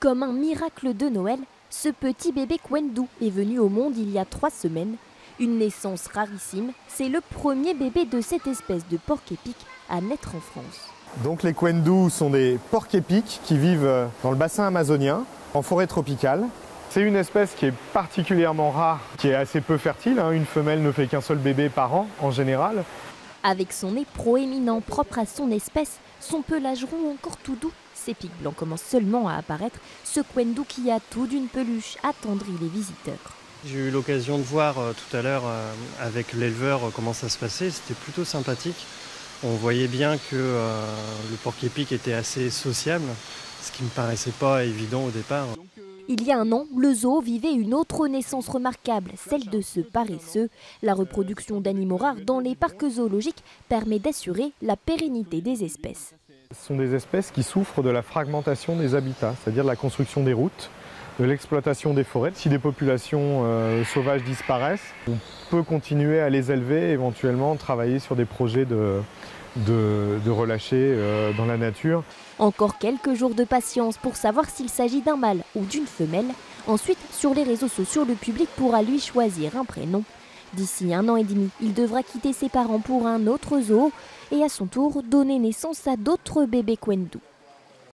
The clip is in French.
Comme un miracle de Noël, ce petit bébé Kwendu est venu au monde il y a 3 semaines. Une naissance rarissime, c'est le premier bébé de cette espèce de porc-épic à naître en France. Donc les Kwendu sont des porcs-épics qui vivent dans le bassin amazonien, en forêt tropicale. C'est une espèce qui est particulièrement rare, qui est assez peu fertile. Une femelle ne fait qu'un seul bébé par an en général. Avec son nez proéminent propre à son espèce, son pelage rond encore tout doux, ses pics blancs commencent seulement à apparaître, ce Kwendu qui a tout d'une peluche attendrit les visiteurs. J'ai eu l'occasion de voir tout à l'heure avec l'éleveur comment ça se passait, c'était plutôt sympathique. On voyait bien que le porc-épic était assez sociable, ce qui ne me paraissait pas évident au départ. Il y a un an, le zoo vivait une autre naissance remarquable, celle de ce paresseux. La reproduction d'animaux rares dans les parcs zoologiques permet d'assurer la pérennité des espèces. Ce sont des espèces qui souffrent de la fragmentation des habitats, c'est-à-dire de la construction des routes, de l'exploitation des forêts. Si des populations sauvages disparaissent, on peut continuer à les élever, éventuellement travailler sur des projets de relâcher dans la nature. Encore quelques jours de patience pour savoir s'il s'agit d'un mâle ou d'une femelle. Ensuite, sur les réseaux sociaux, le public pourra lui choisir un prénom. D'ici 1 an et demi, il devra quitter ses parents pour un autre zoo et à son tour donner naissance à d'autres bébés Kwendu.